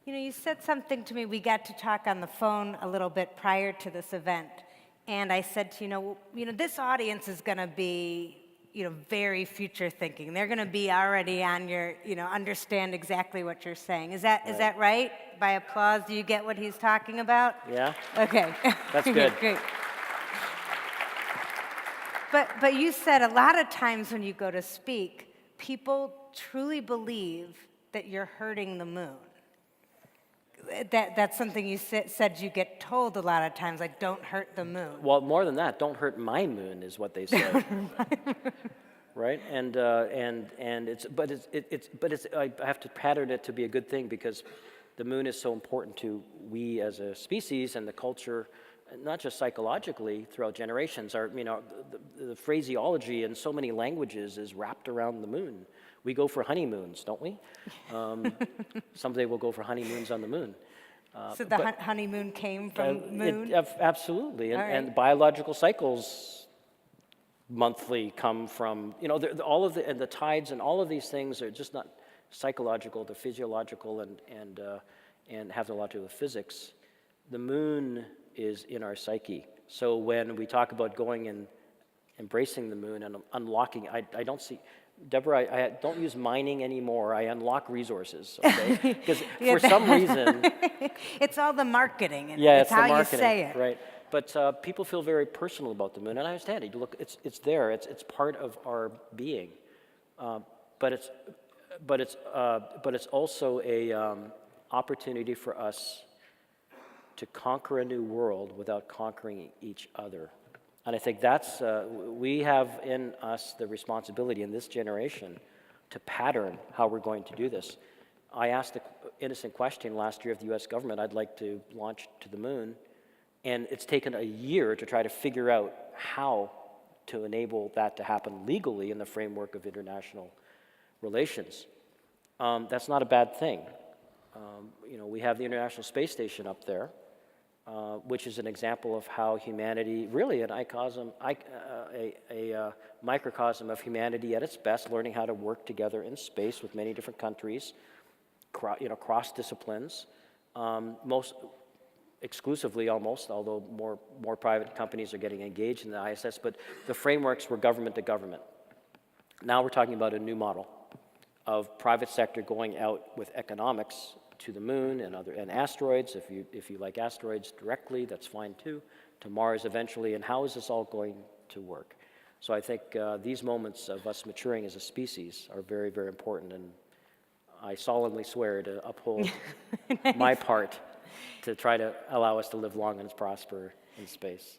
You know, you said something to me. We got to talk on the phone a little bit prior to this event, and I said to this audience is going to be, very future thinking. They're going to be already on your, understand exactly what you're saying. Is that right? By applause, do you get what he's talking about? Yeah. Okay. That's good. Great. But you said a lot of times when you go to speak, people truly believe that you're hurting the moon. That's something you said you get told a lot of times, like, don't hurt the moon. Well, more than that, don't hurt my moon is what they say. Right? And I have to pattern it to be a good thing because the moon is so important to we as a species and the culture, not just psychologically throughout generations. The phraseology in so many languages is wrapped around the moon. We go for honeymoons, don't we? Someday we'll go for honeymoons on the moon. So the honeymoon came from moon? Absolutely. And biological cycles monthly come from, all of the tides and all of these things are just not psychological, they're physiological and have a lot to do with physics. The moon is in our psyche. So when we talk about going and embracing the moon and unlocking, I don't see... Deborah, I don't use mining anymore. I unlock resources, okay? Because for some reason... It's all the marketing, and yeah, it's how the marketing, you say it. Right. But people feel very personal about the moon, and I understand it. Look, it's there. It's part of our being. But it's also a opportunity for us to conquer a new world without conquering each other. And I think that's, we have in us the responsibility in this generation to pattern how we're going to do this. I asked the innocent question last year of the US government, I'd like to launch to the moon, and it's taken a year to try to figure out how to enable that to happen legally in the framework of international relations. That's not a bad thing. We have the International Space Station up there, which is an example of how humanity, really a microcosm of humanity at its best, learning how to work together in space with many different countries, cross disciplines, most exclusively almost, although more private companies are getting engaged in the ISS, but the frameworks were government to government. Now we're talking about a new model of private sector going out with economics to the moon and asteroids. If you like asteroids directly, that's fine too. To Mars eventually, and how is this all going to work? So I think these moments of us maturing as a species are very, very important, and I solemnly swear to uphold my part to try to allow us to live long and prosper in space.